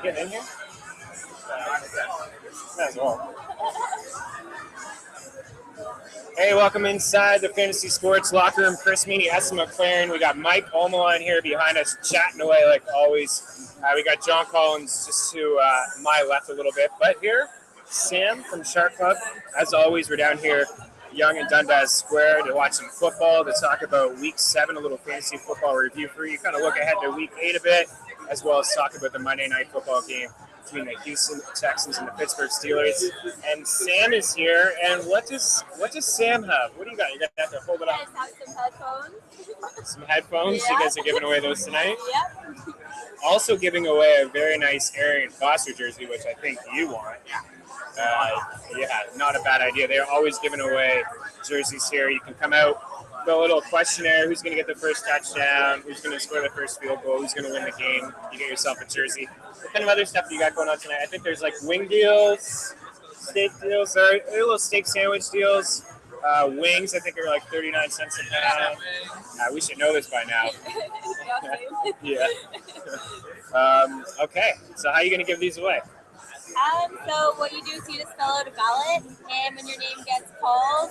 getting in here? As well. Hey, welcome inside the Fantasy Sports Locker Room. Chris Meany, Essa McLaren. We got Mike Omelon here behind us, chatting away like always. We got John Collins just to my left a little bit. But here, Sam from Shark Club. As always, we're down here, Yonge and Dundas Square, to watch some football, to talk about Week 7, a little fantasy football review for you. Kind of look ahead to Week 8 a bit, as well as talk about the Monday Night Football game between the Houston Texans and the Pittsburgh Steelers. And Sam is here. And what does Sam have? What do you got? You're going to have to hold it up. I have some headphones. Some headphones? Yeah. You guys are giving away those tonight? Yep. Also giving away a very nice Arian Foster jersey, which I think you want. Yeah, not a bad idea. They're always giving away jerseys here. You can come out, fill a little questionnaire. Who's going to get the first touchdown? Who's going to score the first field goal? Who's going to win the game? You get yourself a jersey. What kind of other stuff do you got going on tonight? I think there's like wing deals, steak deals, or little steak sandwich deals. Wings, I think, are like 39 cents a pound. We should know this by now. Yeah. Okay, so how are you going to give these away? So what you do is you just fill out a ballot, and when your name gets called,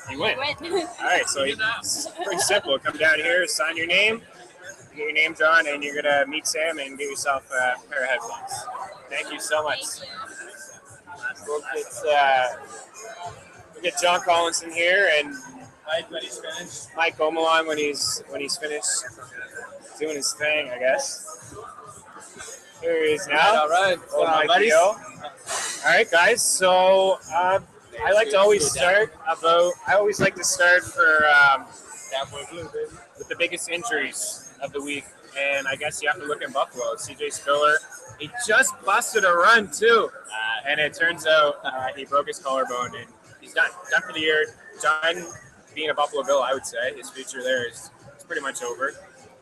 You win. you win. All right, so it's pretty simple. Come down here, sign your name, get your name drawn, and you're going to meet Sam and get yourself a pair of headphones. Thank you so much. Thank you. We'll get John Collins in here and Mike when he's finished. Mike Omelon when he's finished doing his thing, I guess. Here he is now. All right. Old Mikey O. All right, guys. So I like to always start for with the biggest injuries of the week, and I guess you have to look at Buffalo. CJ Spiller, he just busted a run too, and it turns out he broke his collarbone, and he's done for the year. Done being a Buffalo Bill, I would say. His future there is pretty much over.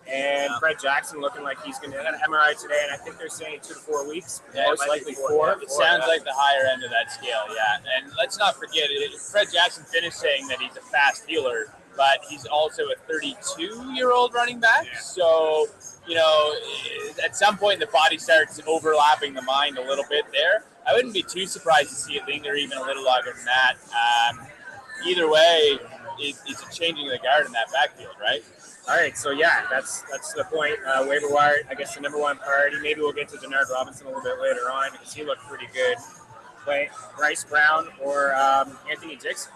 And Fred Jackson looking like he's going to get an MRI today, and I think they're saying 2 to 4 weeks. Yeah, most likely 4. It sounds like the higher end of that scale, yeah. And let's not forget, Fred Jackson finished saying that he's a fast healer, but he's also a 32-year-old running back. Yeah. So, at some point the body starts overlapping the mind a little bit there. I wouldn't be too surprised to see it linger even a little longer than that. Either way, it's a changing of the guard in that backfield, right? All right, so yeah, that's the point. Waiver wire, I guess the number one priority. Maybe we'll get to Denard Robinson a little bit later on because he looked pretty good. Play Bryce Brown or Anthony Dixon.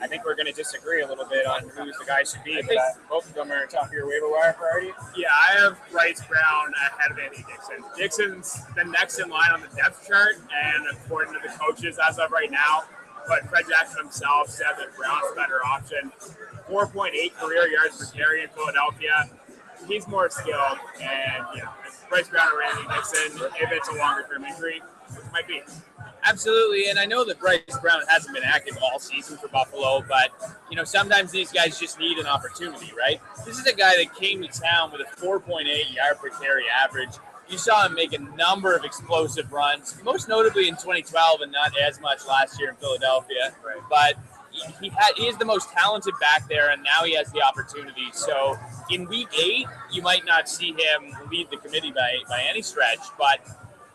I think we're going to disagree a little bit on who the guy should be. I think both of them are top of your waiver wire priority. Yeah, I have Bryce Brown ahead of Anthony Dixon. Dixon's the next in line on the depth chart, and according to the coaches as of right now, but Fred Jackson himself said that Brown's a better option. 4.8 career yards per carry in Philadelphia. He's more skilled, and Bryce Brown or Anthony Dixon, if it's a longer-term injury, which might be. Absolutely, and I know that Bryce Brown hasn't been active all season for Buffalo, but sometimes these guys just need an opportunity, right? This is a guy that came to town with a 4.8 yard per carry average. You saw him make a number of explosive runs, most notably in 2012 and not as much last year in Philadelphia. Right. But he is the most talented back there, and now he has the opportunity. So in Week 8, you might not see him lead the committee by any stretch, but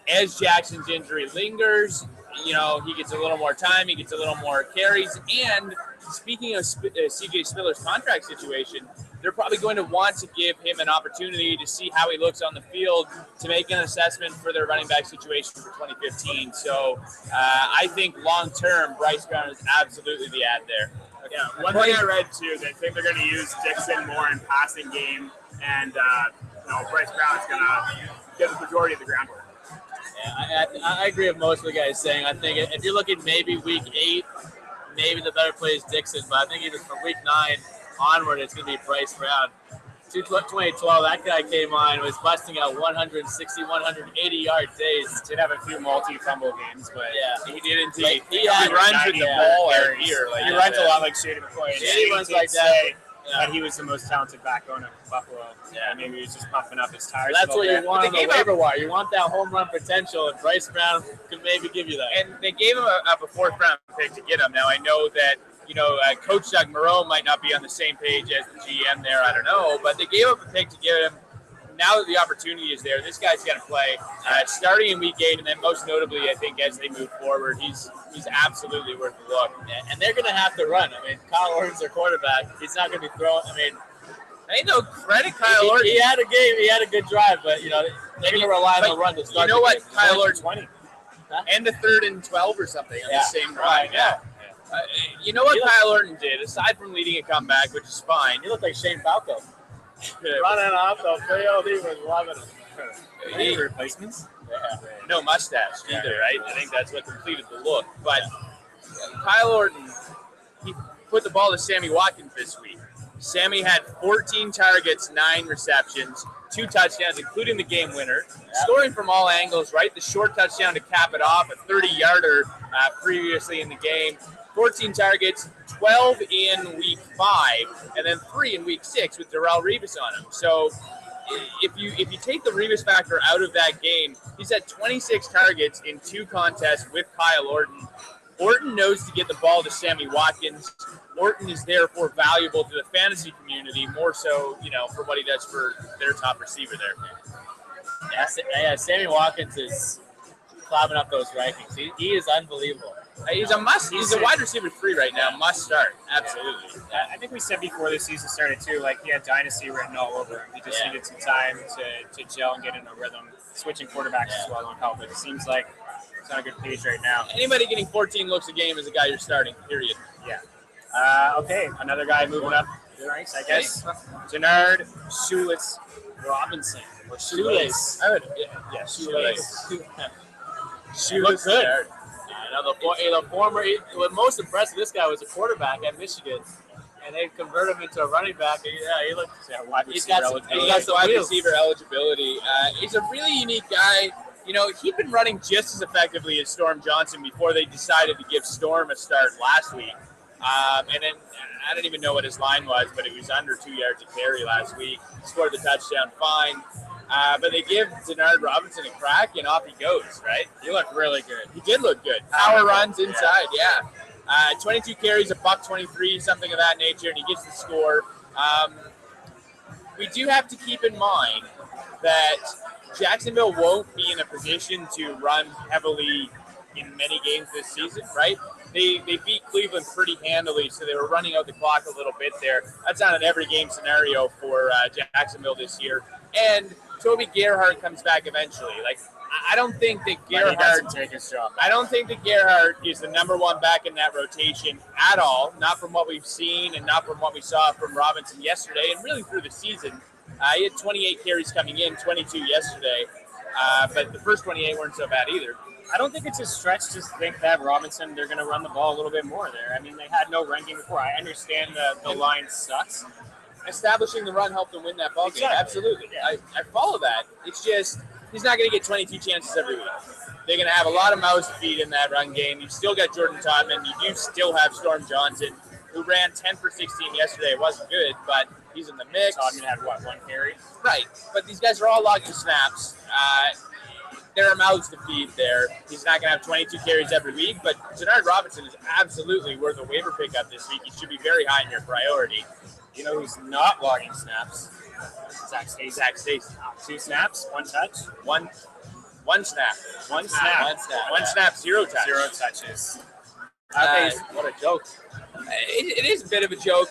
as Jackson's injury lingers, he gets a little more time, he gets a little more carries, and speaking of CJ Spiller's contract situation, they're probably going to want to give him an opportunity to see how he looks on the field to make an assessment for their running back situation for 2015. So I think long-term, Bryce Brown is absolutely the ad there. Yeah, one thing I read, too, they think they're going to use Dixon more in passing game, and Bryce Brown is going to get the majority of the groundwork. Yeah, I agree with most of the guys saying. I think if you're looking maybe Week 8, maybe the better play is Dixon, but I think even from Week 9 onward, it's going to be Bryce Brown. 2012, that guy came on, was busting out 160, 180-yard days. Did have a few multi-fumble games, but yeah, he did indeed. He runs with the ball every year. He runs a lot like Shady McCoy. Shady runs like that. That he was the most talented backbone of Buffalo. Yeah, maybe he was just pumping up his tires. That's what you want on the waiver wire. You want that home run potential, and Bryce Brown could maybe give you that. And they gave him a fourth-round pick to get him. Now, I know that Coach Doug Moreau might not be on the same page as the GM there. I don't know, but they gave up a pick to get him. now that the opportunity is there, this guy's got to play. Starting in week 8, and then most notably, I think as they move forward, he's absolutely worth a look. And they're going to have to run. I mean, Kyle Orton's their quarterback. He's not going to be throwing. I mean, ain't no credit Kyle Orton. He had a game. He had a good drive, but they're going to rely on the run to start. You know what, game. Kyle Orton 20. and a 3rd and 12 or something on the same drive. Right, yeah. You know what Kyle Orton did, aside from leading a comeback, which is fine. He looked like Shane Falco. Running off the field, he was loving it. Any replacements? Yeah. No mustache either, right? I think that's what completed the look. But Kyle Orton, he put the ball to Sammy Watkins this week. Sammy had 14 targets, 9 receptions, 2 touchdowns, including the game winner, scoring from all angles, right? The short touchdown to cap it off, a 30-yarder previously in the game. 14 targets, 12 in week 5, and then 3 in week 6 with Darrelle Revis on him. So if you take the Revis factor out of that game, he's had 26 targets in 2 contests with Kyle Orton. Orton knows to get the ball to Sammy Watkins. Orton is therefore valuable to the fantasy community, more so, for what he does for their top receiver there. Yeah, Sammy Watkins is climbing up those rankings. He is unbelievable. He's a must. He's a wide receiver 3 right now. Must start. Absolutely. I think we said before the season started too, like he had dynasty written all over him. He just needed some time to gel and get in a rhythm. Switching quarterbacks as well don't help. It seems like it's on a good page right now. Anybody getting 14 looks a game is a guy you're starting. Period. Yeah. Okay, another guy moving up the ranks, I guess. Jannard Shoeless Robinson. Or Shoelace. I would. Yeah, Shoelace. Shoeless good. The former, what most impressive, this guy was a quarterback at Michigan, and they converted him into a running back. And he looked. Wide receiver He got some wide receiver eligibility. He's a really unique guy. He'd been running just as effectively as Storm Johnson before they decided to give Storm a start last week. And then I don't even know what his line was, but it was under 2 yards a carry last week. Scored the touchdown fine. But they give Jannard Robinson a crack, and off he goes, right? He looked really good. He did look good. Power runs inside, 22 carries, $123, something of that nature, and he gets the score. We do have to keep in mind that Jacksonville won't be in a position to run heavily in many games this season, right? They beat Cleveland pretty handily, so they were running out the clock a little bit there. That's not an every game scenario for Jacksonville this year. And Toby Gerhart comes back eventually. I don't think that Gerhart take his job. I don't think that Gerhart is the number 1 back in that rotation at all. Not from what we've seen, and not from what we saw from Robinson yesterday, and really through the season. He had 28 carries coming in, 22 yesterday, but the first 28 weren't so bad either. I don't think it's a stretch to think that Robinson, they're going to run the ball a little bit more there. I mean, they had no run game before. I understand the line sucks. Establishing the run helped them win that ball game. Exactly. Absolutely. Yeah. I follow that. It's just he's not going to get 22 chances every week. They're going to have a lot of mouths to feed in that run game. You've still got Jordan Todman. You do still have Storm Johnson, who ran 10 for 16 yesterday. It wasn't good, but he's in the mix. Todman had, 1 carry? Right. But these guys are all logging snaps. There are mouths to feed there. He's not going to have 22 carries every week, but Jannard Robinson is absolutely worth a waiver pickup this week. He should be very high in your priority. You know who's not logging snaps? Zach Stacy. Zach Stacy. 2 snaps, 1 touch. One snap. One snap. One snap, 0 touch. 0 touches. What a joke. It is a bit of a joke.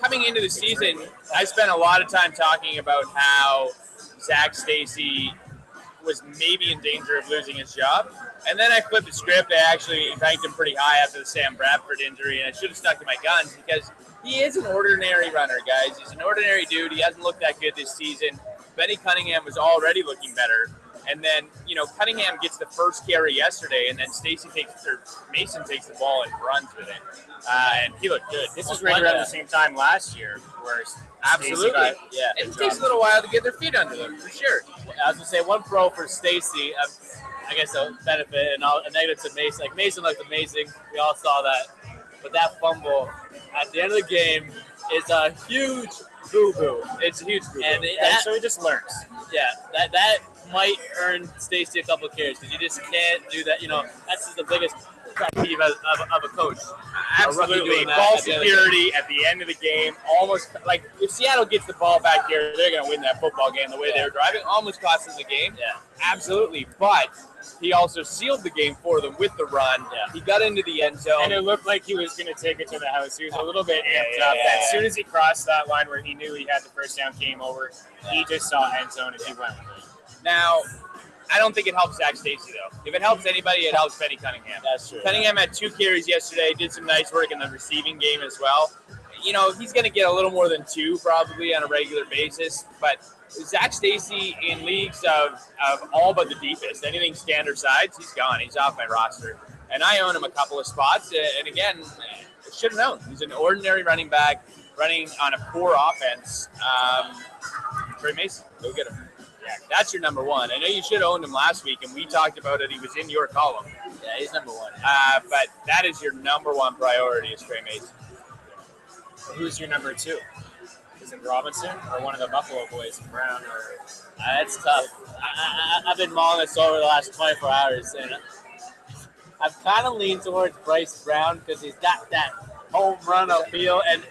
Coming into the season, I spent a lot of time talking about how Zach Stacy was maybe in danger of losing his job. And then I flipped the script. I actually ranked him pretty high after the Sam Bradford injury, and I should have stuck to my guns because he is an ordinary runner, guys. He's an ordinary dude. He hasn't looked that good this season. Benny Cunningham was already looking better. And then, Cunningham gets the first carry yesterday, and then Mason takes the ball and runs with it. And he looked good. This was right around the same time last year, where absolutely. It takes a little while to get their feet under them, for sure. I was going to say, one pro for Stacy, I guess a benefit, and a negative to Mason. Mason looked amazing. We all saw that. But that fumble at the end of the game is a huge boo-boo. It's a huge boo-boo. So he just learns. Yeah, that might earn Stacy a couple of carries because you just can't do that. That's just the biggest. pet peeve of a coach. Absolutely. doing that Ball at the end of the security at the end of the game. Almost like if Seattle gets the ball back here, they're going to win that football game the way they were driving. Almost cost them the game. Yeah. Absolutely. But he also sealed the game for them with the run. Yeah. He got into the end zone. And it looked like he was going to take it to the house. He was a little bit amped Yeah, up. yeah, As soon as he crossed that line where he knew he had the first down, game over, he just saw end zone and he went with it. Now, I don't think it helps Zach Stacy, though. If it helps anybody, it helps Benny Cunningham. That's true. Cunningham had 2 carries yesterday, did some nice work in the receiving game as well. You know, he's going to get a little more than 2 probably on a regular basis. But Zach Stacy in leagues of all but the deepest, anything standard sides, he's gone. He's off my roster. And I own him a couple of spots. And again, should have known. He's an ordinary running back running on a poor offense. Trey Mason, go get him. Yeah, that's your number 1. I know you should have owned him last week, and we talked about it. He was in your column. Yeah, he's number 1. But that is your number 1 priority is Trey Mason. Who's your number 2? Is it Robinson or one of the Buffalo boys, Brown? Or That's tough. I've been mulling this over the last 24 hours, and I've kind of leaned towards Bryce Brown because he's got that home run appeal, and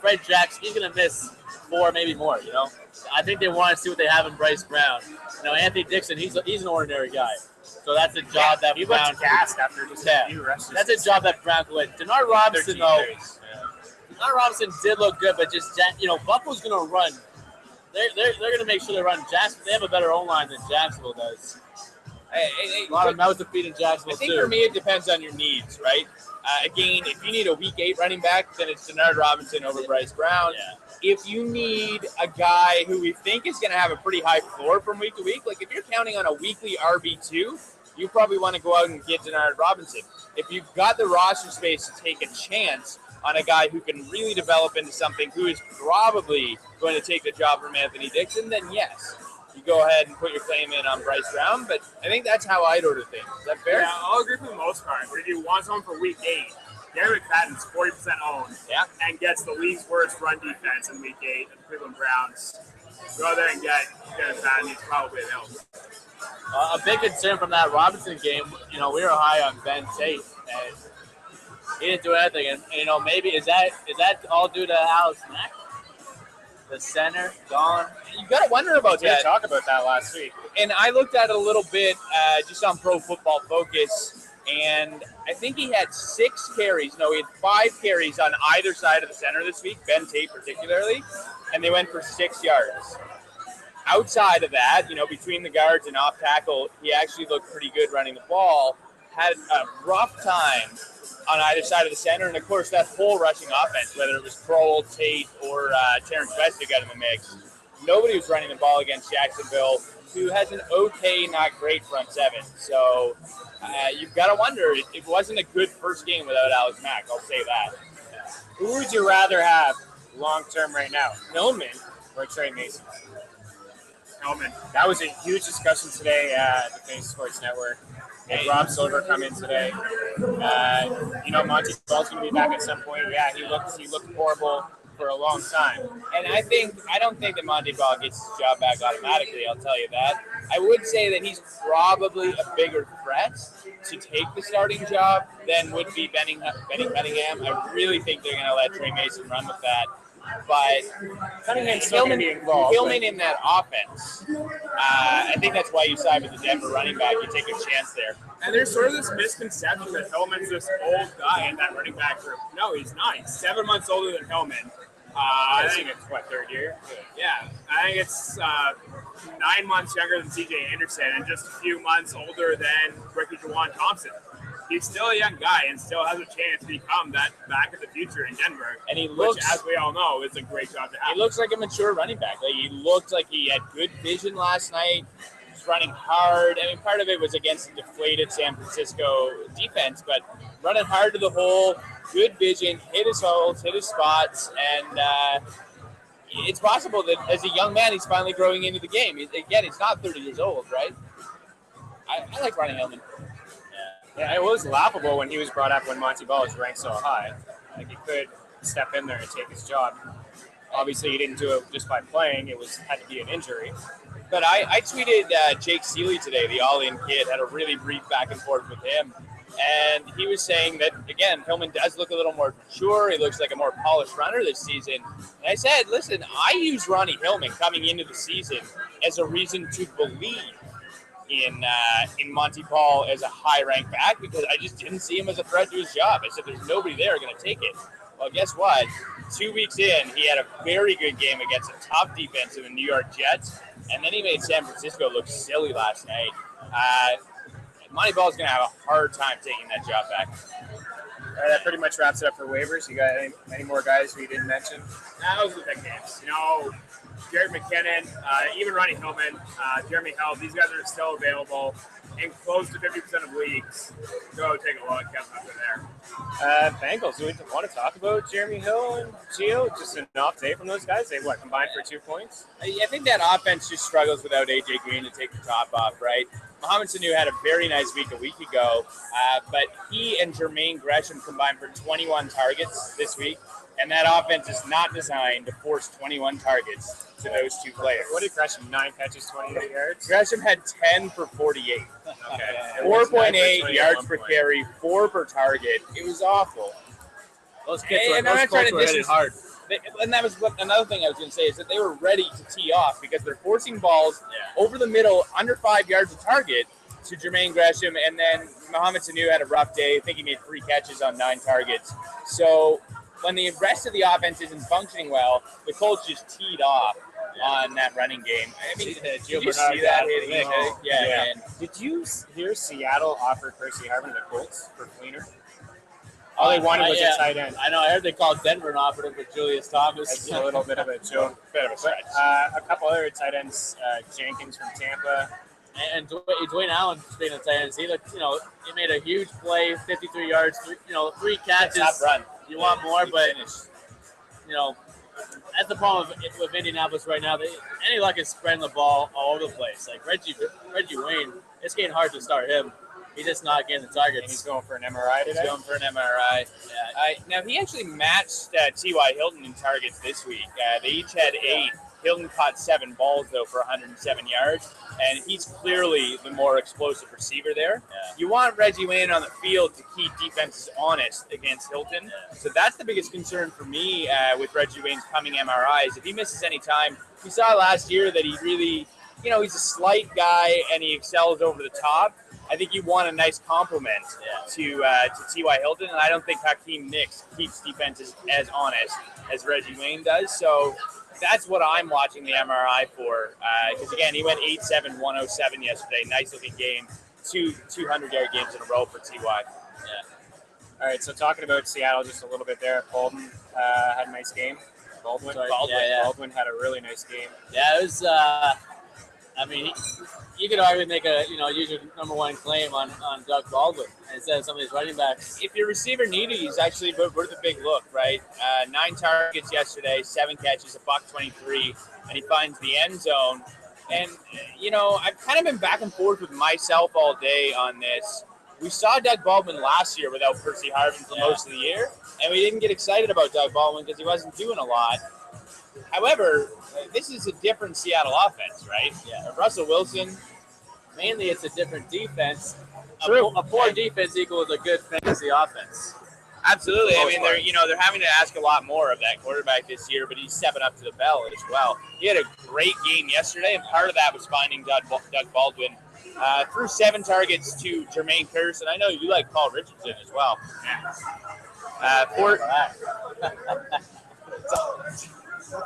Fred Jackson, he's gonna miss 4, maybe more. I think they want to see what they have in Bryce Brown. Anthony Dixon, he's an ordinary guy, so that's a job that he Brown looked gassed after just a few rushes. That's a job that Brown could win. Denard Robinson, though. Denard Robinson did look good, but just Buffalo's gonna run. They're gonna make sure they run Jacksonville. They have a better O-line than Jacksonville does. A lot of mouths to feed in Jacksonville, I think too. for me it depends on your needs, right? Again, if you need a Week 8 running back, then it's Denard Robinson over Bryce Brown. Yeah. If you need a guy who we think is going to have a pretty high floor from week to week, like if you're counting on a weekly RB2, you probably want to go out and get Denard Robinson. If you've got the roster space to take a chance on a guy who can really develop into something who is probably going to take the job from Anthony Dixon, then yes, you go ahead and put your claim in on Bryce Brown. But I think that's how I'd order things. Is that fair? Yeah, I'll agree for the most part. But if you want someone for Week 8, Gary McFadden's 40% owned, Yeah. and gets the league's worst run defense in Week 8 of the Cleveland Browns. Go there and get McFadden. He's probably available. A big concern from that Robinson game, we were high on Ben Tate, and he didn't do anything. And maybe is that all due to Alex Mack? The center gone. You got to wonder about We did that. talk about that last week. And I looked at it a little bit just on Pro Football Focus, and I think he had 6 carries. No, he had 5 carries on either side of the center this week, Ben Tate particularly, and they went for 6 yards. Outside of that, between the guards and off tackle, he actually looked pretty good running the ball. Had a rough time on either side of the center, and of course that whole rushing offense, whether it was Kroll, Tate, or Terrence West who got in the mix, nobody was running the ball against Jacksonville, who has an okay, not great front 7. So you've got to wonder, it wasn't a good first game without Alex Mack, I'll say that. Who would you rather have long-term right now, Hillman or Trey Mason? Hellman. That was a huge discussion today at the Fantasy Sports Network. Had Rob Silver come in today. Monty Ball's going to be back at some point. Yeah, he looked horrible for a long time. And I don't think that Monty Ball gets his job back automatically, I'll tell you that. I would say that he's probably a bigger threat to take the starting job than would be Benny Cunningham. I really think they're going to let Trey Mason run with that. But Cunningham's still going to be involved. Hillman in that offense, I think that's why you side with the Denver running back. You take a chance there. And there's sort of this misconception that Hillman's this old guy in that running back group. No, he's not. He's 7 months older than Hillman. I think it's, third year? Yeah, I think it's 9 months younger than C.J. Anderson and just a few months older than Ricky Juwan Thompson. He's still a young guy and still has a chance to become that back of the future in Denver. And he which, looks, as we all know, is a great job to have. He looks like a mature running back. Like, he looked like he had good vision last night. He's running hard. I mean, part of it was against the deflated San Francisco defense, but running hard to the hole, good vision, hit his holes, hit his spots, and it's possible that as a young man, he's finally growing into the game. Again, he's not 30 years old, right? I like Ronnie Hillman. Yeah, it was laughable when he was brought up when Monty Ball was ranked so high. Like, he could step in there and take his job. Obviously, he didn't do it just by playing. It had to be an injury. But I tweeted Jake Seeley today, the all-in kid, had a really brief back and forth with him. And he was saying that, again, Hillman does look a little more mature. He looks like a more polished runner this season. And I said, listen, I use Ronnie Hillman coming into the season as a reason to believe in Monty Paul as a high-ranked back because I just didn't see him as a threat to his job. I said, there's nobody there going to take it. Well, guess what? 2 weeks in, he had a very good game against a tough defense in the New York Jets, and then he made San Francisco look silly last night. Monty Ball's going to have a hard time taking that job back. All right, that pretty much wraps it up for waivers. You got any more guys we didn't mention? That was the big names. Jared McKinnon, even Ronnie Hillman, Jeremy Held, these guys are still available in close to 50% of leagues. Go take a look at them there. Bengals, do we want to talk about Jeremy Hill and Gio? Just an off day from those guys? They, combined for 2 points? I think that offense just struggles without A.J. Green to take the top off, right? Mohamed Sanu had a very nice week a week ago, but he and Jermaine Gresham combined for 21 targets this week, and that offense is not designed to force 21 targets to those two players. What did Gresham, 9 catches, 28 yards? Gresham had 10 for 48. Okay. 4.8 yards per carry, 4 per target. It was awful. Those kids And I'm not trying to were hitting distance hard. And that was another thing I was going to say is that they were ready to tee off because they're forcing balls over the middle, under 5 yards of target to Jermaine Gresham. And then Mohamed Sanu had a rough day. I think he made 3 catches on 9 targets. So when the rest of the offense isn't functioning well, the Colts just teed off on that running game. I mean, did you see that? Yeah. Man. Did you hear Seattle offer Percy Harvin to the Colts for Fleener? All they wanted was a tight end. I know. I heard they called Denver and offered him for Julius Thomas. That's a little bit of a joke. Bit of a stretch. A couple other tight ends, Jenkins from Tampa. And Dwayne Allen being a tight end, he looked, he made a huge play, 53 yards, 3 catches. Top run. You want more, but that's the problem with Indianapolis right now. Any luck is spreading the ball all over the place. Like Reggie Wayne, it's getting hard to start him. He's just not getting the targets. And he's going for an MRI today? He's going for an MRI. Yeah. Now, he actually matched T.Y. Hilton in targets this week. They each had 8. Hilton caught 7 balls, though, for 107 yards, and he's clearly the more explosive receiver there. Yeah. You want Reggie Wayne on the field to keep defenses honest against Hilton. Yeah. So that's the biggest concern for me with Reggie Wayne's coming MRIs. If he misses any time, we saw last year that he really, he's a slight guy and he excels over the top. I think you want a nice compliment to T.Y. Hilton, and I don't think Hakeem Nicks keeps defenses as honest as Reggie Wayne does. So that's what I'm watching the MRI for. Because, again, he went 8-7, 107 yesterday. Nice-looking game. 2 200-yard games in a row for T.Y. Yeah. All right, so talking about Seattle just a little bit there. Bolden had a nice game. Baldwin had a really nice game. Yeah, it was you could already make use your number 1 claim on Doug Baldwin instead of some of these running backs. If your receiver needed, he's actually worth a big look, right? 9 targets yesterday, 7 catches, $123, and he finds the end zone. And, I've kind of been back and forth with myself all day on this. We saw Doug Baldwin last year without Percy Harvin for most of the year, and we didn't get excited about Doug Baldwin because he wasn't doing a lot. However, this is a different Seattle offense, right? Yeah. Russell Wilson. Mainly, it's a different defense. True. A poor defense equals a good fantasy offense. Absolutely. I mean, they're having to ask a lot more of that quarterback this year, but he's stepping up to the bell as well. He had a great game yesterday, and part of that was finding Doug Baldwin. Threw 7 targets to Jermaine Kearse, and I know you like Paul Richardson as well.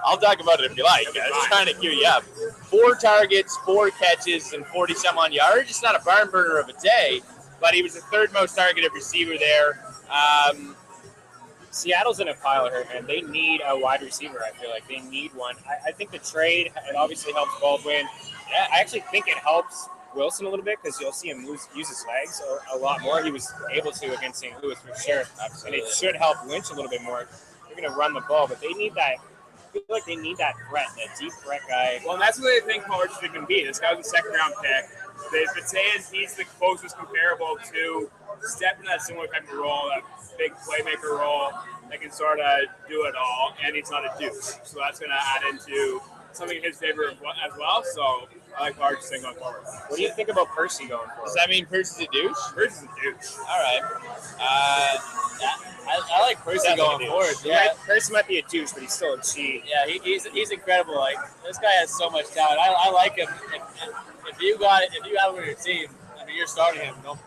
I'll talk about it if you like. I'm just trying to cue you up. 4 targets, 4 catches, and 40-some-odd yards. It's not a barn burner of a day, but he was the 3rd most targeted receiver there. Seattle's in a pile here, and they need a wide receiver. I feel like they need one. I think the trade, it obviously helps Baldwin. I actually think it helps Wilson a little bit because you'll see him use his legs a lot more. He was able to against St. Louis for sure. Absolutely. And it should help Lynch a little bit more. They're going to run the ball, but they need that. I feel like they need that threat, that deep threat guy. Well, and that's what they think Paul Richardson can be. This guy was a 2nd-round pick. They've been saying he's the closest comparable to step in that similar type of role, that big playmaker role that can sort of do it all, and he's not a douche. So that's going to add into something in his favor as well. So I like large thing going forward. What do you think about Percy going forward? Does that mean Percy's a douche? Percy's a douche. All right. I like Percy Definitely going a douche. forward. Yeah, Percy might be a douche, but he's still a G. Yeah, he's incredible. Like, this guy has so much talent. I like him. If you have him on your team, I mean, you're starting him. No,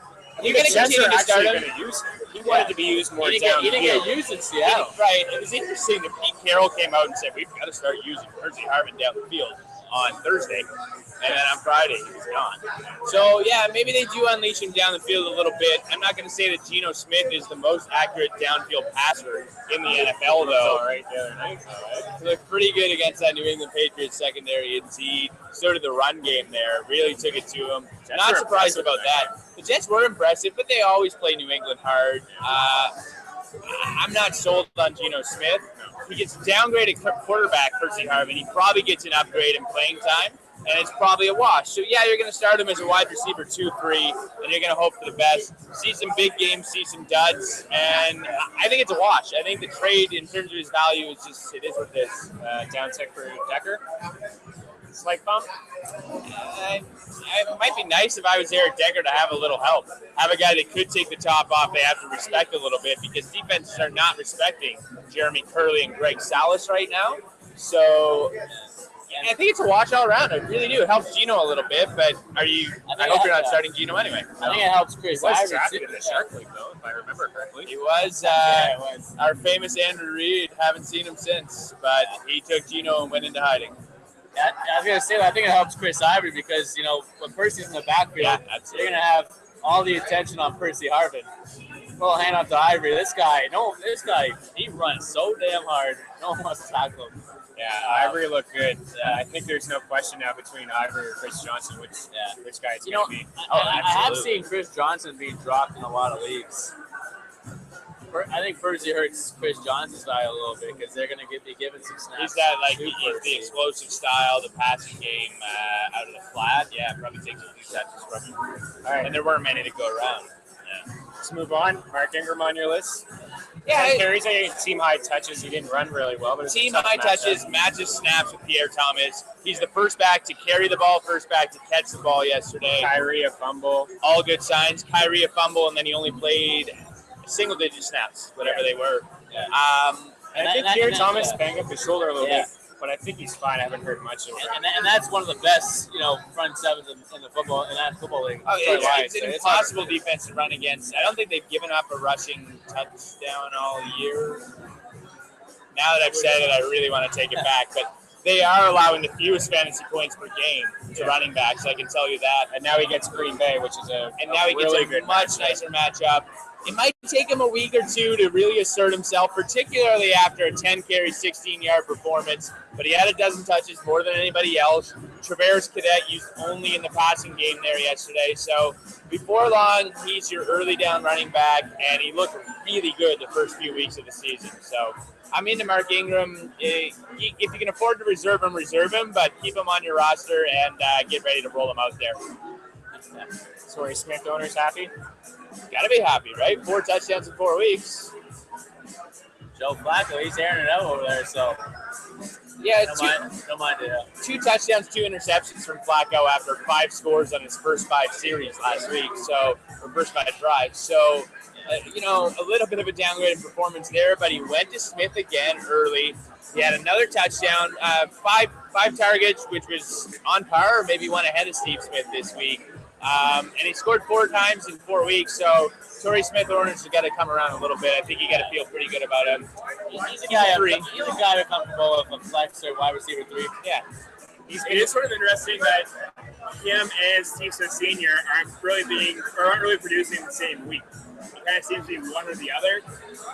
You're going to Jets continue are to start actually him. going to use him. He wanted to be used more he downfield. didn't get used in Seattle. Right. It was interesting that Pete Carroll came out and said, we've got to start using Percy Harvin down the field on Thursday. And then on Friday, he was gone. So, yeah, maybe they do unleash him down the field a little bit. I'm not going to say that Geno Smith is the most accurate downfield passer in the NFL, though. All right, the other night. He looked pretty good against that New England Patriots secondary. Indeed, so did the run game there. Really took it to him. Not were surprised impressive about that. The Jets were impressive, but they always play New England hard. I'm not sold on Geno Smith. He gets downgraded quarterback, Percy Harvin. He probably gets an upgrade in playing time, and it's probably a wash. So, yeah, you're going to start him as a wide receiver 2-3, and you're going to hope for the best. See some big games, see some duds, and I think it's a wash. I think the trade, in terms of his value, is just, it is what it is. Downside for Decker. Slight bump. It might be nice if I was Eric Decker to have a little help. Have a guy that could take the top off. They have to respect a little bit because defenses are not respecting Jeremy Curley and Greg Salas right now. So I think it's a wash all around. I really do. It helps Geno a little bit, but I hope you're not starting Geno anyway. I think it helps Chris He was Ivory drafted too. in the Shark League, though, if I remember correctly. He was, Yeah, it was. our famous Andrew Reid. Haven't seen him since, but he took Geno and went into hiding. Yeah, I was gonna say I think it helps Chris Ivory because when Percy's in the backfield, Yeah, you're absolutely. gonna have all the attention on Percy Harvin. Well, hand off to Ivory. This guy, he runs so damn hard. No one wants to tackle him. Yeah, Ivory looked good. I think there's no question now between Ivory or Chris Johnson which guy it's going to be. I have seen Chris Johnson being dropped in a lot of leagues. I think Percy hurts Chris Johnson's style a little bit because they're going to be given some snaps. He's that to he's Percy. the explosive style, the passing game out of the flat. Yeah, probably takes a few touches from him. All right, And there weren't many to go around. let's move on. Mark Ingram on your list. Yeah, 10 carries, team high touches. He didn't run really well, but it's a team tough high matchup. touches, matches snaps with Pierre Thomas. He's the first back to carry the ball, first back to catch the ball yesterday. Kyrie a fumble. All good signs. Kyrie a fumble, and then he only played single-digit snaps, whatever they were. And I think that- Pierre that- Thomas yeah. banged up his shoulder a little Yeah. bit, but I think he's fine. I haven't heard much of it. And that's one of the best, front sevens in the football league. Oh, it's So an it's impossible defense to run against. I don't think they've given up a rushing touchdown all year. Now that I've said it, I really want to take it back. But they are allowing the fewest fantasy points per game to running backs. I can tell you that. And now he gets Green Bay, which is And now he really gets a good much matchup. nicer matchup. It might take him a week or two to really assert himself, particularly after a 10-carry, 16-yard performance. But he had a dozen touches, more than anybody else. Travaris Cadet used only in the passing game there yesterday. So before long, he's your early down running back, and he looked really good the first few weeks of the season. So I'm into Mark Ingram. If you can afford to reserve him, but keep him on your roster and get ready to roll him out there. Torrey Smith owners happy. Got to be happy, right? 4 touchdowns in 4 weeks. Joe Flacco, he's airing it out over there, so Yeah, don't mind it. 2 touchdowns, 2 interceptions from Flacco after 5 scores on his first 5 series last week, or first 5 drives. So, a little bit of a downgraded performance there, but he went to Smith again early. He had another touchdown, 5 targets, which was on par, or maybe one ahead of Steve Smith this week. And he scored 4 times in 4 weeks, so Torrey Smith owners have got to come around a little bit. I think you got to feel pretty good about him. He's a guy who's comfortable with a flex or wide receiver 3. Yeah. It is sort of interesting that him and Steve Smith Sr. aren't really producing the same week. It kind of seems to be one or the other.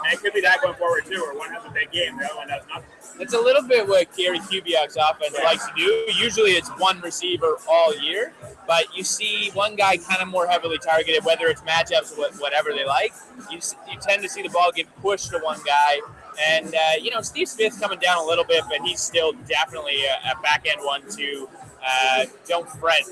And it could be that going forward too, where one has a big game, the other one does nothing. It's a little bit what Gary Kubiak's offense likes to do. Usually it's one receiver all year, but you see one guy kind of more heavily targeted, whether it's matchups or whatever they like. You tend to see the ball get pushed to one guy. And, Steve Smith's coming down a little bit, but he's still definitely a back-end one to don't fret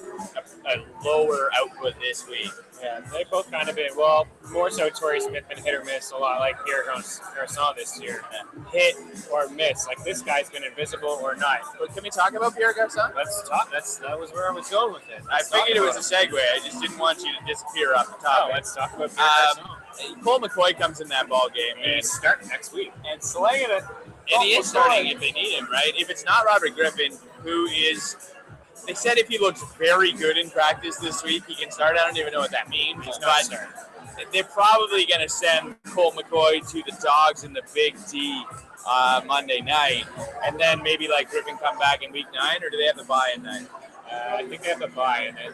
a lower output this week. Yeah, they both kind of been, well, more so Torrey Smith been hit or miss a lot, like Pierre Garçon this year. Hit or miss. Like, this guy's been invisible or not. But can we talk about Pierre Garçon? Let's talk. That was where I was going with it. I figured it was a segue. I just didn't want you to disappear off the top. Let's talk about Pierre Garçon. Cole McCoy comes in that ball game. He's starting next week. And slinging it. And he is starting if they need him, right? If it's not Robert Griffin, who is... They said if he looks very good in practice this week, he can start. I don't even know what that means. But they're probably going to send Colt McCoy to the Dogs in the Big D Monday night. And then maybe let Griffin come back in week 9, or do they have the bye in 9? I think they have the bye in it.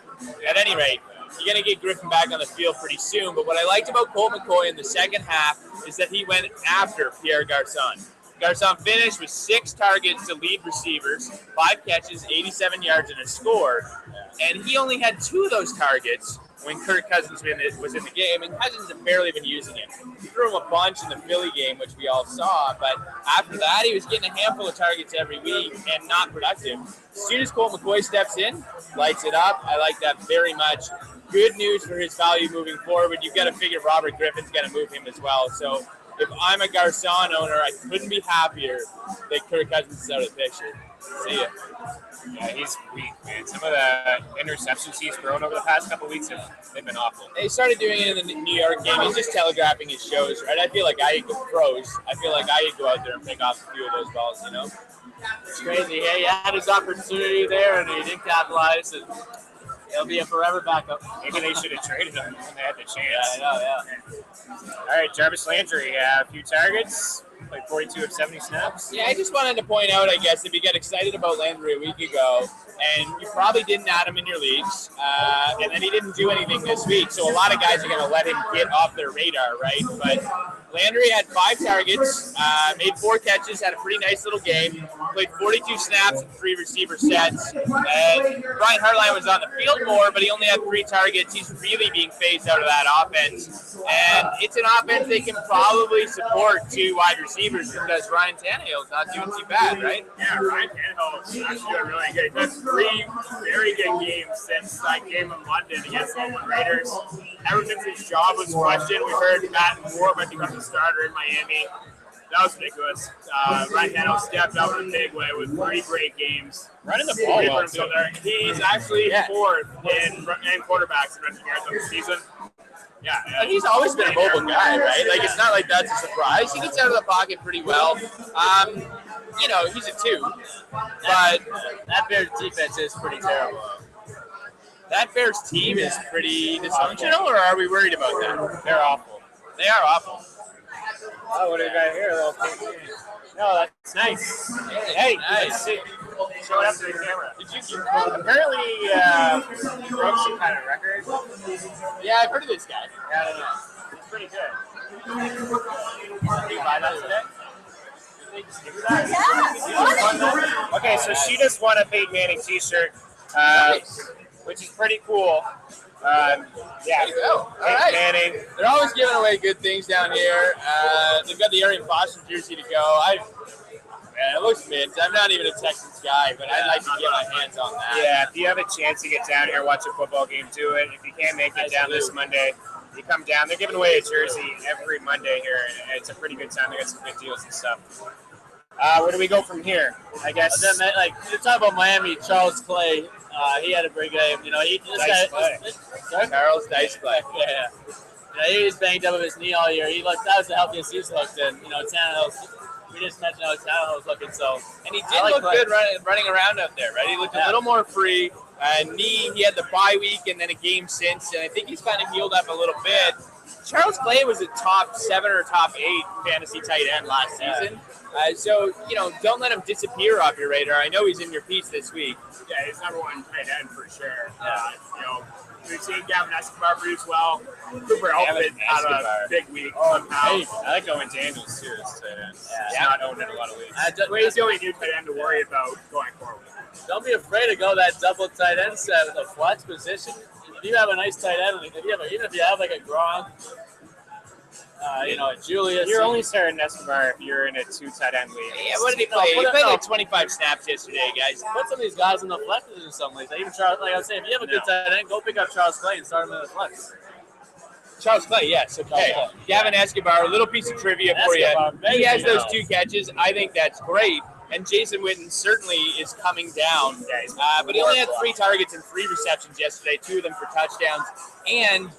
At any rate, you're going to get Griffin back on the field pretty soon. But what I liked about Colt McCoy in the second half is that he went after Pierre Garçon. Garçon finished with 6 targets to lead receivers, 5 catches, 87 yards, and a score. And he only had 2 of those targets when Kirk Cousins was in the game, and Cousins had barely been using it. He threw him a bunch in the Philly game, which we all saw, but after that, he was getting a handful of targets every week and not productive. As soon as Colt McCoy steps in, lights it up. I like that very much. Good news for his value moving forward. You've got to figure Robert Griffin's going to move him as well. So if I'm a Garçon owner, I couldn't be happier that Kirk Cousins is out of the picture. See ya. Yeah, he's weak, man. Some of the interceptions he's thrown over the past couple weeks they've been awful. He started doing it in the New York game. He's just telegraphing his shows, right? I feel like I could go out there and pick off a few of those balls, you know? It's crazy. He had his opportunity there, and he didn't capitalize. And he'll be a forever backup. Maybe they should have traded him when they had the chance. Yeah, I know, yeah. All right, Jarvis Landry, a few targets, played 42 of 70 snaps. Yeah, I just wanted to point out, I guess, if you get excited about Landry a week ago, and you probably didn't add him in your leagues, and then he didn't do anything this week, so a lot of guys are going to let him get off their radar, right? But Landry had 5 targets, made 4 catches, had a pretty nice little game, played 42 snaps and 3 receiver sets. And Brian Hartline was on the field more, but he only had 3 targets. He's really being phased out of that offense. And it's an offense they can probably support 2 wide receivers because Ryan Tannehill's not doing too bad, right? Yeah, Ryan Tannehill is actually doing really good. He's had 3 very good games since that game in London against the Oakland Raiders. Ever since his job was questioned, we heard Matt Moore might become the starter in Miami. That was ridiculous. Ryan Tannehill stepped up in a big way with 3 great games. Running the ball well, too. He's actually 4th in quarterbacks in rushing yards of the season. Yeah, and he's always been a mobile guy, right? Like, it's not like that's a surprise. He gets out of the pocket pretty well. You know, he's a 2. But that Bears defense is pretty terrible. That Bears team is pretty dysfunctional, or are we worried about that? They're awful. They are awful. Oh, what do we got here? A little thing. No, that's nice. Hey, nice. Show it up to the camera. Did you apparently broke some kind of record? Yeah, I've heard of this guy. Yeah, I don't know. It's pretty good. Did you buy that today? Yeah. Okay, so she just won a Peyton Manning t-shirt, which is pretty cool. Yeah, there you go. All right. Manning. They're always giving away good things down here. They've got the Arian Foster jersey to go. It looks mint. I'm not even a Texans guy, but I'd like to get my hands on that. Yeah, if you have a chance to get down here, watch a football game, do it. If you can't make it down this Monday, you come down. They're giving away a jersey every Monday here, and it's a pretty good time. They got some good deals and stuff. Where do we go from here? I guess. Then, like, you talk about Miami, Charles Clay. He had a pretty game. You know, Charles Dice Clay. Yeah. You know, he was banged up with his knee all year. That was the healthiest he's looked. And you know, we just mentioned how Tannehill was looking. So, and he did look good running around out there, right? He looked a little more free. He had the bye week and then a game since, and I think he's kind of healed up a little bit. Charles Clay was a top 7 or top 8 fantasy tight end last season. So, you know, don't let him disappear off your radar. I know he's in your piece this week. Yeah, he's number 1 tight end for sure. You know, we've seen Gavin Escobar produce well. Cooper Elford had a big week. Hey, I like Owen Daniels too as tight end. He's not owned in a lot of leagues. He's the only new tight end to worry about going forward. Don't be afraid to go that double tight end set with a flex position. If you have a nice tight end, even if you have like a Gronk, Julius. You're only starting Escobar if you're in a 2 tight end league. Yeah, what did he play? He played like 25 snaps yesterday, guys. Put some of these guys in the flexes or something like that. Even Charles, like I was saying, if you have a good tight end, go pick up Charles Clay and start him in the flex. Charles Clay, yes. Okay. Gavin Escobar, a little piece of trivia for you. He has those 2 catches. I think that's great. And Jason Witten certainly is coming down. But he only had 3 targets and 3 receptions yesterday, 2 of them for touchdowns. And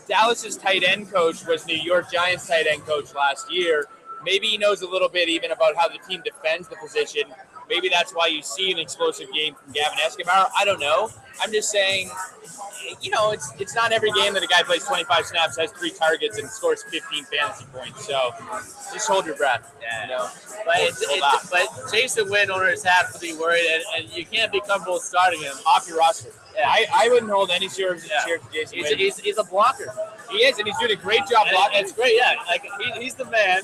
Dallas's tight end coach was New York Giants tight end coach last year. Maybe he knows a little bit even about how the team defends the position. Maybe that's why you see an explosive game from Gavin Escobar. I don't know. I'm just saying, it's not every game that a guy plays 25 snaps, has 3 targets, and scores 15 fantasy points. So just hold your breath. Yeah. But Jason Witten owners have to be worried, and you can't be comfortable starting him Off your roster. Yeah. I wouldn't hold any shares of Jason Witten. He's a blocker. He is, and he's doing a great job blocking. It's great, yeah. Like he's the man.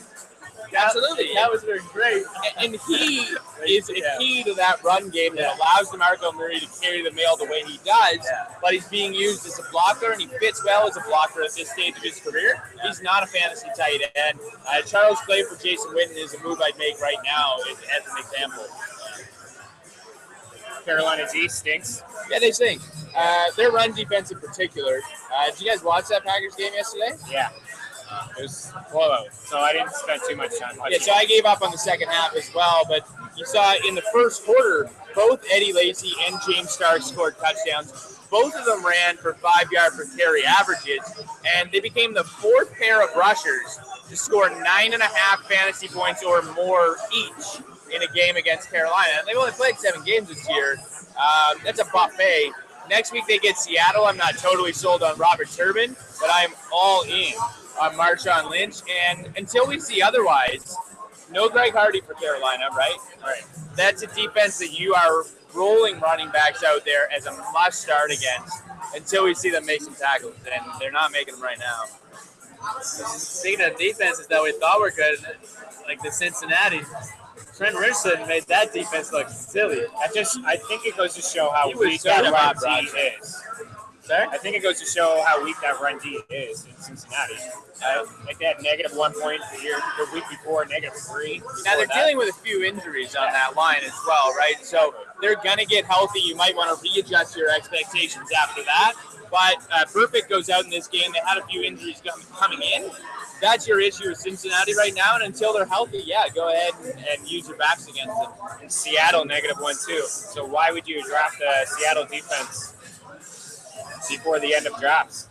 Absolutely. That was great. And he is a key to that run game that allows DeMarco Murray to carry the mail the way he does, but he's being used as a blocker, and he fits well as a blocker at this stage of his career. He's not a fantasy tight end. Charles Clay for Jason Witten is a move I'd make right now as an example. Carolina D stinks. Yeah, they stink. Their run defense in particular. Did you guys watch that Packers game yesterday? Yeah. It was blowout, so I didn't spend too much time watching. Yeah, so I gave up on the second half as well, but you saw in the first quarter, both Eddie Lacy and James Starks scored touchdowns. Both of them ran for 5-yard per carry averages, and they became the 4th pair of rushers to score 9.5 fantasy points or more each in a game against Carolina. And they've only played 7 games this year. That's a buffet. Next week they get Seattle. I'm not totally sold on Robert Turbin, but I'm all in on Marshawn Lynch. And until we see otherwise, no Greg Hardy for Carolina, right? Right. That's a defense that you are rolling running backs out there as a must start against until we see them make some tackles. And they're not making them right now. Speaking of defenses that we thought were good, like the Cincinnati, Trent Richardson made that defense look silly. I think it goes to show how He was weak so that run bad, D is. Sorry? I think it goes to show how weak that run D is in Cincinnati. Like they had -1 point the week before, -3. Now they're dealing with a few injuries on that line as well, right? So they're going to get healthy. You might want to readjust your expectations after that. But Burfict goes out in this game. They had a few injuries coming in. That's your issue with Cincinnati right now. And until they're healthy, yeah, go ahead and use your backs against them. And Seattle -1 too. So why would you draft the Seattle defense before the end of drafts?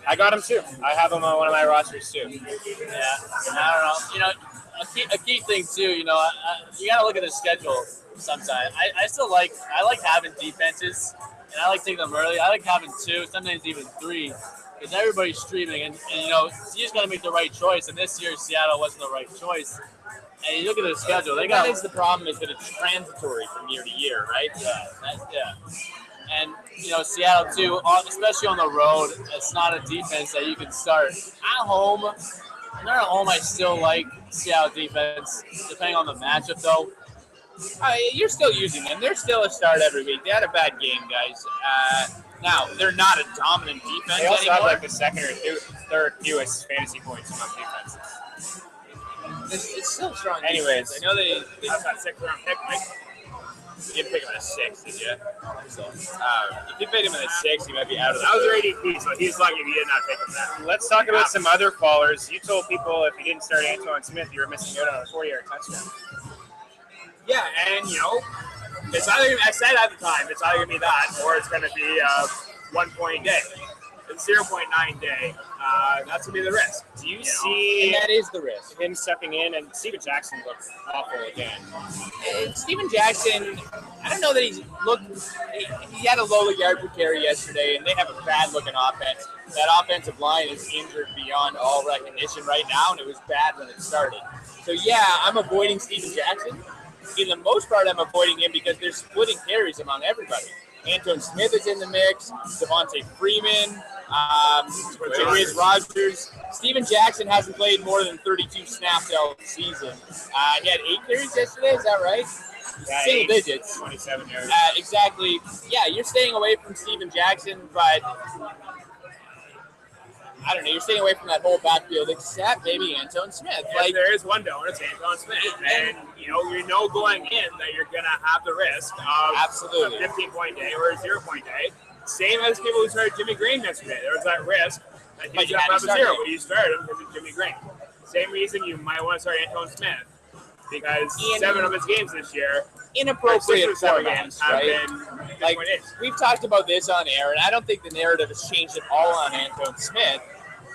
I got them too. I have them on one of my rosters too. Yeah, I don't know. A key thing too. You gotta look at the schedule sometimes. I like having defenses, and I like taking them early. I like having 2, sometimes even 3, because everybody's streaming, and you just gotta make the right choice. And this year, Seattle wasn't the right choice. And you look at the schedule; that is the problem, is that it's transitory from year to year, right? Yeah. And, Seattle, too, especially on the road, it's not a defense that you can start. At home, I still like Seattle defense, depending on the matchup, though. You're still using them. They're still a start every week. They had a bad game, guys. Now, they're not a dominant defense They also anymore. have like the second or third fewest fantasy points among defenses. It's still strong. Anyways. defense. I know they That's that 6th-round pick, Mike. you didn't pick him at a 6, did you? So, if you picked him at a 6, he might be out of That was the your ADP, so he's lucky he did not pick him that. Let's talk about some other fallers. You told people if you didn't start Antoine Smith, you were missing out on a 4-yard touchdown. Yeah, and it's either, I said at the time, it's either gonna be that or it's gonna be a 1-point day. It's 0.9 day. That's gonna be the risk. Do you see And that is the risk. him stepping in? And Steven Jackson looked awful again. Steven Jackson, I don't know that he had a low yard per carry yesterday, and they have a bad-looking offense. That offensive line is injured beyond all recognition right now, and it was bad when it started. So, yeah, I'm avoiding Steven Jackson. In the most part, I'm avoiding him because they're splitting carries among everybody. Antoine Smith is in the mix, Devontae Freeman, Riz Rogers. Steven Jackson hasn't played more than 32 snaps all season. He had 8 carries yesterday, is that right? Yeah, Single digits. 27 yards. Exactly. Yeah, you're staying away from Steven Jackson, but I don't know, you're staying away from that whole backfield except maybe Antone Smith. Like there is one donor, it's Antone Smith, and you know going in that you're gonna have the risk of Absolutely. a 15-point day or a 0-point day. Same as people who started Jimmy Green yesterday. There was that risk that he's gonna have a 0, but you started him because of Jimmy Green. Same reason you might want to start Antone Smith because 7 of his games this year, Inappropriate 6 or 7 formats, games have right? been Like, 6.8. we've talked about this on air, and I don't think the narrative has changed at all on Antone Smith.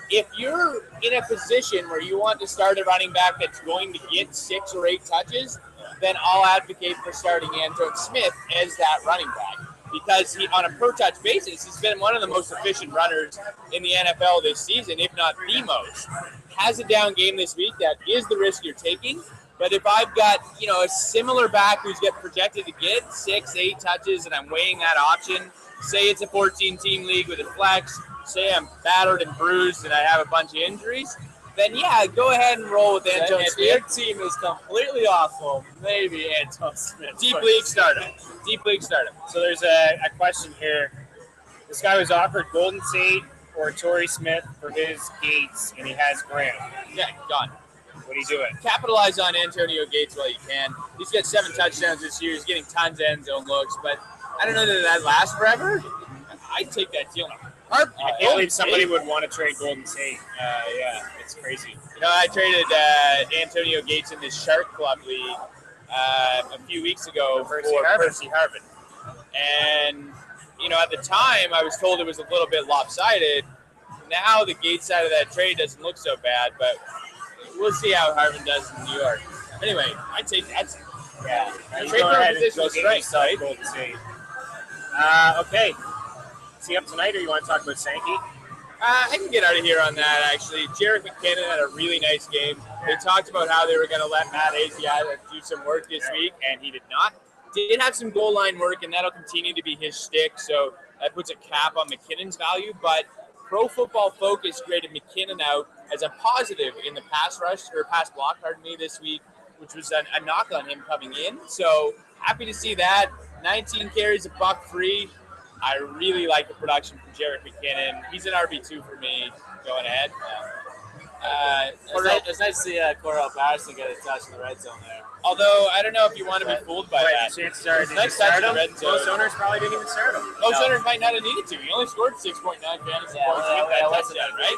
If you're in a position where you want to start a running back that's going to get 6 or 8 touches, then I'll advocate for starting Antone Smith as that running back. Because he, on a per-touch basis, he's been one of the most efficient runners in the NFL this season, if not the most. Has a down game this week. That is the risk you're taking. But if I've got, a similar back who's projected to get 6, 8 touches, and I'm weighing that option, say it's a 14-team league with a flex, say I'm battered and bruised and I have a bunch of injuries, then yeah, go ahead and roll with Antone If Smith. your team is completely awful, maybe Antone Smith. Deep league stardom. So there's a question here. This guy was offered Golden State or Torrey Smith for his Gates, and he has Graham. Yeah, gone. What are you doing? Capitalize on Antonio Gates while you can. He's got 7 touchdowns this year. He's getting tons of end zone looks, but I don't know that lasts forever. I'd take that deal in a heartbeat. I can't believe somebody would want to trade Golden State. Yeah, it's crazy. I traded Antonio Gates in this Shark Club league a few weeks ago for Percy Harvin. And, at the time, I was told it was a little bit lopsided. Now the Gates side of that trade doesn't look so bad, but we'll see how Harvin does in New York. Anyway, I take that. Yeah. The You trade go ahead and position go was get straight, yourself right? Golden State. Okay. See you up tonight, or you want to talk about Sankey? I can get out of here on that, actually. Jarek McKinnon had a really nice game. They talked about how they were going to let Matt Asiata do some work this week, and he did not. Did have some goal line work, and that'll continue to be his shtick, so that puts a cap on McKinnon's value. But Pro Football Focus graded McKinnon out as a positive in the pass block, this week, which was a knock on him coming in. So happy to see that. 19 carries, $1 I really like the production from Jarek McKinnon. He's an RB2 for me going ahead. It's nice to see Cordell Patterson get a touch in the red zone there. Although, I don't know if you want to be fooled by that. Chances are, did you Next start touch in him? the red zone. Most owners probably didn't even start him. Most owners might not have needed to. He only scored 6.9 fantasy points with that touchdown, right?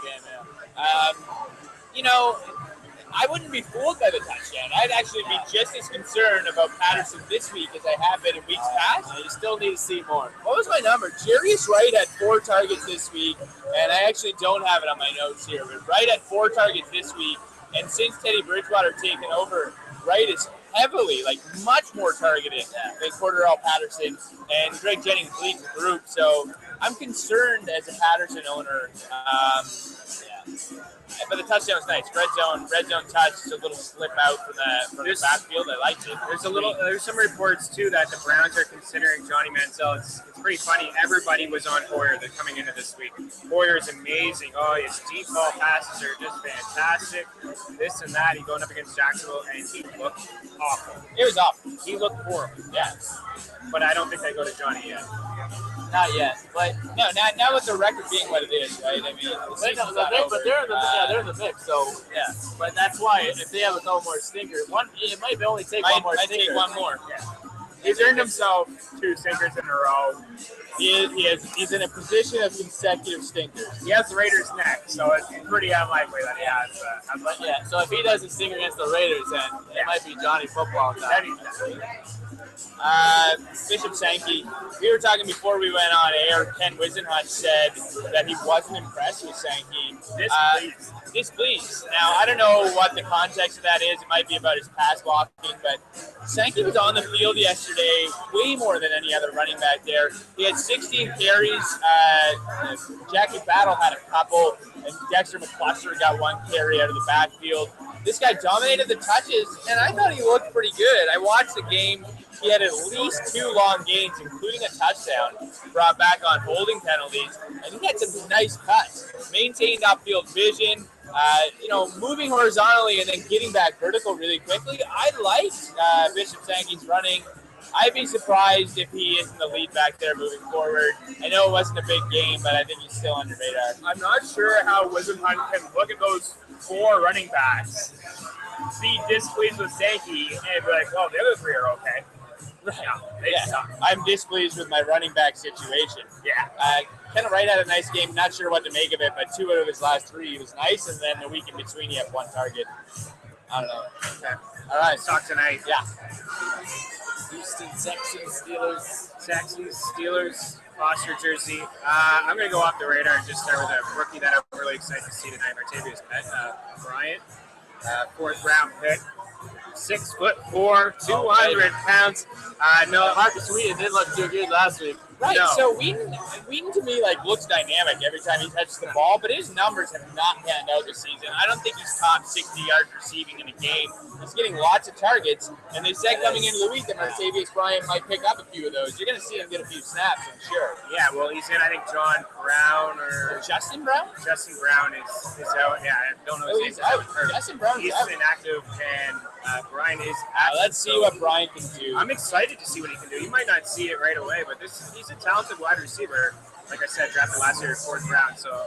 I wouldn't be fooled by the touchdown. I'd actually be just as concerned about Patterson this week as I have been in weeks past. You still need to see more. What was my number? Jarius Wright had 4 targets this week, and I actually don't have it on my notes here, but Wright had 4 targets this week, and since Teddy Bridgewater taken over, Wright is heavily, much more targeted than Cordell Patterson, and Greg Jennings leads the group, so I'm concerned as a Patterson owner. But the touchdown was nice. Red zone touch, just a little slip out from the backfield. I liked it. There's some reports too that the Browns are considering Johnny Manziel. It's pretty funny. Everybody was on Hoyer coming into this week. Hoyer's amazing. Oh, his deep ball passes are just fantastic. This and that. He's going up against Jacksonville, and he looked awful. It was awful. He looked horrible. Yeah. But I don't think they go to Johnny yet. Not yet, but No, now with the record being what it is, right? I mean, the season's not over. they're in the mix. So yeah, but that's why if they have a couple more stinkers, it might only take one more Might stinker. take one more. Yeah. He's earned himself 2 stinkers in a row. He's in a position of consecutive stinkers. He has the Raiders next, so it's pretty unlikely that he has. Yeah, so if he doesn't stink against the Raiders, then it might be Johnny Football time. Bishop Sankey, we were talking before we went on air. Ken Wisenhunt said that he wasn't impressed with Sankey. Displeased. Now, I don't know what the context of that is. It might be about his pass blocking, but Sankey was on the field yesterday way more than any other running back there. He had 16 carries. Jackie Battle had a couple, and Dexter McCluster got 1 carry out of the backfield. This guy dominated the touches, and I thought he looked pretty good. I watched the game. He had at least 2 long gains, including a touchdown, brought back on holding penalties, and he had some nice cuts. Maintained upfield vision, moving horizontally and then getting back vertical really quickly. I liked Bishop Sankey's running. I'd be surprised if he isn't the lead back there moving forward. I know it wasn't a big game, but I think he's still under radar. I'm not sure how Whisenhunt can look at those 4 running backs, be displeased with Sankey, and be like, well, the other 3 are okay. Right. No, they Yeah. suck. I'm displeased with my running back situation. Yeah. Kenneth Wright had a nice game. Not sure what to make of it, but 2 out of his last 3 he was nice, and then the week in between he had 1 target. I don't know. Okay. All right. Let's talk tonight. Yeah. Houston Texans, Steelers. Texans, Steelers, Foster jersey. I'm going to go off the radar and just start with a rookie that I'm really excited to see tonight, Martavius Bryant. 4th round pick. 6'4", 200 pounds. No, Marcus Wheaton didn't look too good last week. Right, No. so Wheaton to me looks dynamic every time he touches the ball, but his numbers have not panned out this season. I don't think he's top 60 yards receiving in a game. He's getting lots of targets, and they said coming into the week that Martavius Bryant might pick up a few of those. You're going to see him get a few snaps, I'm sure. yeah, well, he's in, I think, John Brown or Justin Brown? Justin Brown is out. Yeah, I don't know Oh, his he's name. out. Justin Brown's He's out. inactive, and Brian is active. Let's see what Brian can do. I'm excited to see what he can do. You might not see it right away, but he's a talented wide receiver. Like I said, drafted last year, 4th round. So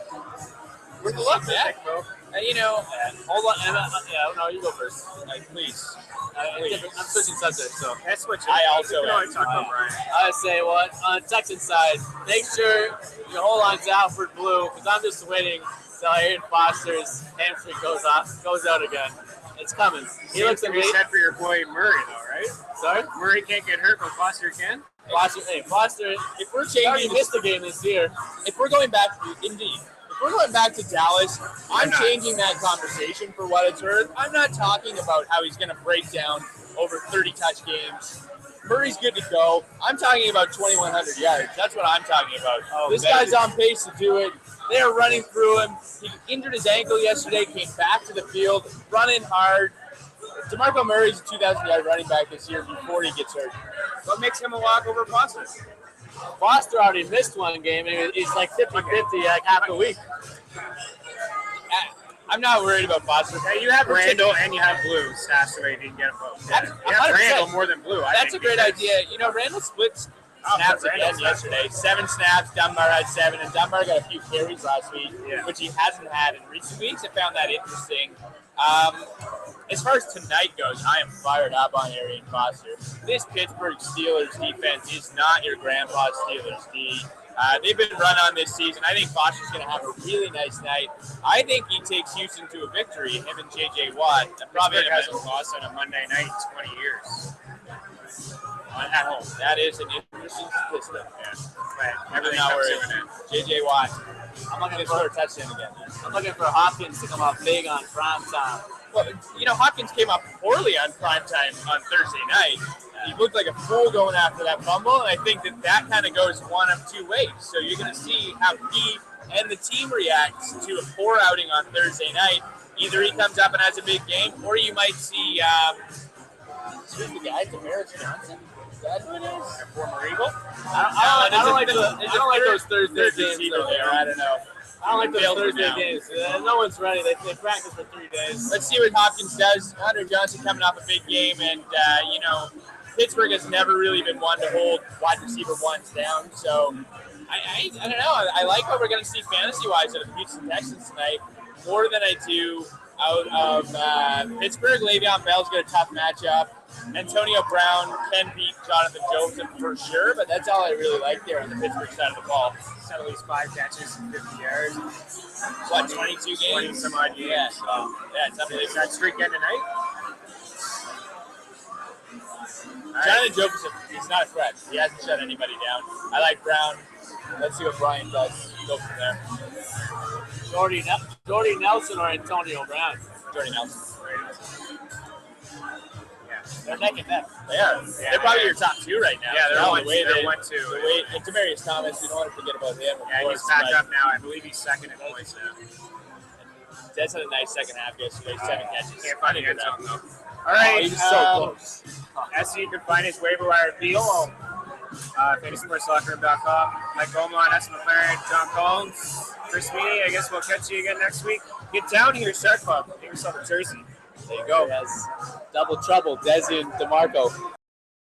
We're the luck, man. pick, bro. Hold on, Emma. Yeah, no, you go first. Please. I'm switching subjects, so. That's what I also you can always am. talk about Brian. I say what on the Texans side, make sure your whole line's Alfred Blue, because I'm just waiting till Aaron Foster's hamstring goes out again. It's coming. He looks to be amazing. said for your boy Murray, though, right? Sorry, Murray can't get hurt, but Foster can. Foster. Hey, Foster. If we're He already changing missed the game this year. if we're going back to Dallas, I'm not. changing that conversation for what it's worth. I'm not talking about how he's going to break down over 30 touch games. Murray's good to go. I'm talking about 2,100 yards. That's what I'm talking about. This guy's on pace to do it. They're running through him. He injured his ankle yesterday, came back to the field, running hard. DeMarco Murray's a 2,000-yard running back this year before he gets hurt. What makes him a walk over Foster? Foster already missed 1 game, and he's like 50-50 like half the week. I'm not worried about Foster. Yeah, you have Randall and you have Blue stashed away. You can get them both. Yeah. You have 100%. Randall more than Blue. That's a great idea. Randall splits snaps again yesterday. 7 snaps, Dunbar had 7, and Dunbar got a few carries last week, which he hasn't had in recent weeks. I found that interesting. As far as tonight goes, I am fired up on Arian Foster. This Pittsburgh Steelers defense is not your grandpa's Steelers. They've been run on this season. I think Foster's going to have a really nice night. I think he takes Houston to a victory, him and J.J. Watt. Probably hasn't lost on a Monday night in 20 years. At home. That is an interesting statistic. Yeah. But everything Not comes worried. to an end. J.J. Watt. I'm looking Just for a for touchdown again. I'm looking for Hopkins to come up big on prime time. Well, Hopkins came up poorly on primetime on Thursday night. He looked like a fool going after that fumble, and I think that kind of goes one of 2 ways. So you're going to see how he and the team react to a poor outing on Thursday night. Either he comes up and has a big game, or you might see who's the guy, Damaris Johnson? Is that who it is? Former Eagle. I don't like those Thursday games. Receiver Though. there. I don't know. I don't like those Failed Thursday now. games. No one's ready. They practice for 3 days. Let's see what Hopkins does. Hunter Johnson coming off a big game, and Pittsburgh has never really been one to hold wide receiver ones down. So I don't know. I like what we're going to see fantasy-wise out of the Houston Texans tonight more than I do out of Pittsburgh. Le'Veon Bell's got a tough matchup. Antonio Brown can beat Jonathan Joseph for sure, but that's all I really like there on the Pittsburgh side of the ball. He's had at least 5 catches and 50 yards. What, 22 games? 20 some odd games. Yeah, it's unbelievable. Is that streak end tonight? Jonathan Joseph, he's not a threat. He hasn't shut anybody down. I like Brown. Let's see what Brian does. Go from there. Jordy Nelson or Antonio Brown? Jordy Nelson. They're neck and neck. They are. They're probably your top 2 right now. Yeah, they're Now, 1-2. They're 1-2. And Demaryius Thomas, we don't want to forget about him. Yeah, he's back up now. I believe he's second in points now. That's had a nice second half yesterday. 7 catches. Can't find the end zone, though. All Oh, right. he was so close. SC, you can find his waiver wire piece. FantasySportsLockerRoom.com. Mike Beaumont, S. McLaren, John Collins, Chris Meany. I guess we'll catch you again next week. Get down here, Shark Club. Get yourself a jersey. There you go. Yes. Double trouble, Desi and DeMarco.